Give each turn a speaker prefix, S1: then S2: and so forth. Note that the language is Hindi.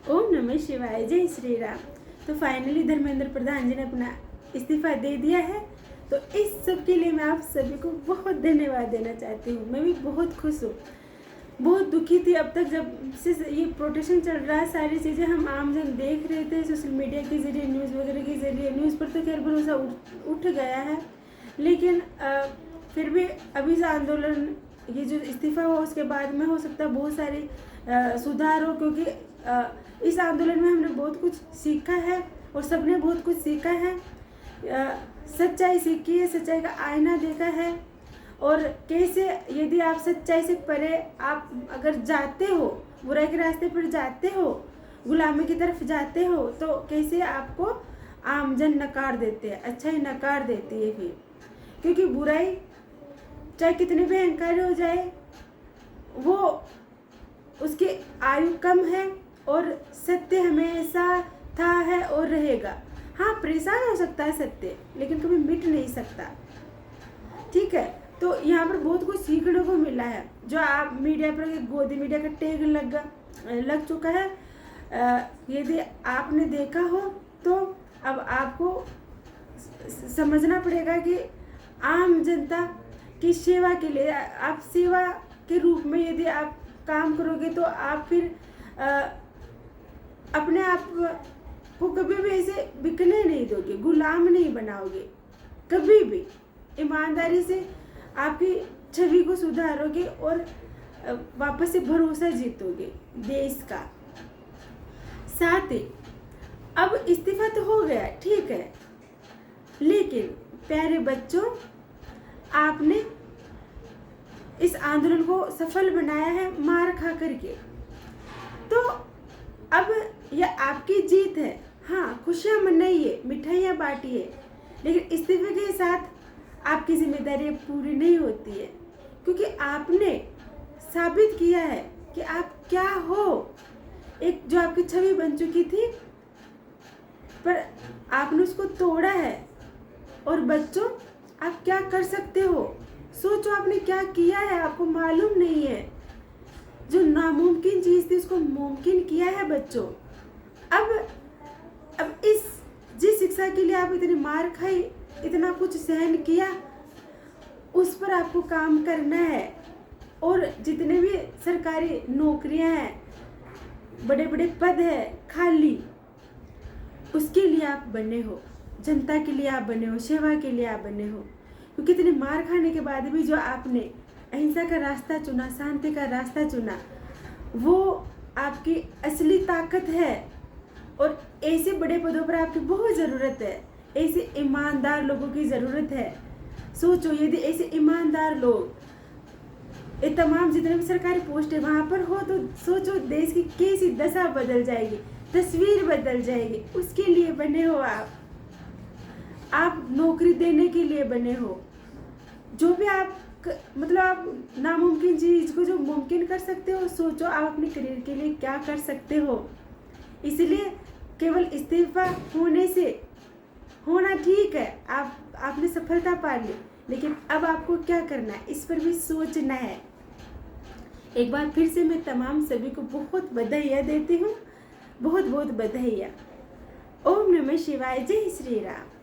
S1: ओम नमः शिवाय, जय श्री राम। तो फाइनली धर्मेंद्र प्रधान जी ने अपना इस्तीफा दे दिया है। तो इस सब के लिए मैं आप सभी को बहुत धन्यवाद देना चाहती हूँ। मैं भी बहुत खुश हूँ, बहुत दुखी थी अब तक जब से ये प्रोटेस्ट चल रहा है। सारी चीज़ें हम आमजन देख रहे थे सोशल मीडिया के ज़रिए, न्यूज़ वगैरह के ज़रिए। न्यूज़ पर तो खैर भरोसा उठ गया है, लेकिन फिर भी अभी से आंदोलन, ये जो इस्तीफा हुआ उसके बाद में हो सकता है बहुत सारे सुधार हो, क्योंकि इस आंदोलन में हमने बहुत कुछ सीखा है और सबने बहुत कुछ सीखा है। सच्चाई सीखी है, सच्चाई का आईना देखा है, और कैसे यदि आप सच्चाई से परे आप अगर जाते हो, बुराई के रास्ते पर जाते हो, गुलामी की तरफ जाते हो, तो कैसे आपको आमजन नकार देते हैं, अच्छाई नकार देती है। फिर क्योंकि बुराई चाहे कितनी भी अहंकारी हो जाए, वो उसकी आयु कम है और सत्य हमेशा था है और रहेगा। हाँ, परेशान हो सकता है सत्य, लेकिन कभी मिट नहीं सकता। ठीक है, तो यहाँ पर बहुत कुछ सीखने को मिला है। जो आप मीडिया पर गोदी मीडिया का टैग लग चुका है, यदि आपने देखा हो तो अब आपको समझना पड़ेगा कि आम जनता की सेवा के लिए, आप सेवा के रूप में यदि आप काम करोगे तो आप फिर अपने आप को कभी भी ऐसे बिकने नहीं दोगे, गुलाम नहीं बनाओगे। कभी भी ईमानदारी से आपकी छवि को सुधारोगे और वापस से भरोसा जीतोगे देश का। साथ ही अब इस्तीफा तो हो गया, ठीक है, लेकिन प्यारे बच्चों, आपने इस आंदोलन को सफल बनाया है मार खा करके। तो अब यह आपकी जीत है। हाँ, खुशियाँ मनाइए, मिठाइयाँ बांटिए, लेकिन इस्तीफे के साथ आपकी जिम्मेदारी पूरी नहीं होती है, क्योंकि आपने साबित किया है कि आप क्या हो। एक जो आपकी छवि बन चुकी थी, पर आपने उसको तोड़ा है। और बच्चों, आप क्या कर सकते हो, सोचो आपने क्या किया है, आपको मालूम नहीं है। जो नामुमकिन चीज़ थी उसको मुमकिन किया है बच्चों। अब इस जिस शिक्षा के लिए आप इतनी मार खाई, इतना कुछ सहन किया, उस पर आपको काम करना है। और जितने भी सरकारी नौकरियां हैं, बड़े बड़े पद है खाली, उसके लिए आप बने हो, जनता के लिए आप बने हो, सेवा के लिए आप बने हो। क्योंकि इतनी मार खाने के बाद भी जो आपने अहिंसा का रास्ता चुना, शांति का रास्ता चुना, वो आपकी असली ताकत है। और ऐसे बड़े पदों पर आपकी बहुत ज़रूरत है, ऐसे ईमानदार लोगों की ज़रूरत है। सोचो, यदि ऐसे ईमानदार लोग ये तमाम जितने भी सरकारी पोस्ट है वहाँ पर हो, तो सोचो देश की कैसी दशा बदल जाएगी, तस्वीर बदल जाएगी। उसके लिए बने हो आप नौकरी देने के लिए बने हो। जो भी आप मतलब आप नामुमकिन चीज़ को जो मुमकिन कर सकते हो, सोचो आप अपने करियर के लिए क्या कर सकते हो। इसलिए केवल इस्तीफा होने से होना ठीक है, आपने सफलता पा ली, लेकिन अब आपको क्या करना है इस पर भी सोचना है। एक बार फिर से मैं तमाम सभी को बहुत बधाइयाँ देती हूँ, बहुत बहुत बधाइयाँ। ओम नमः शिवाय, जय श्री राम।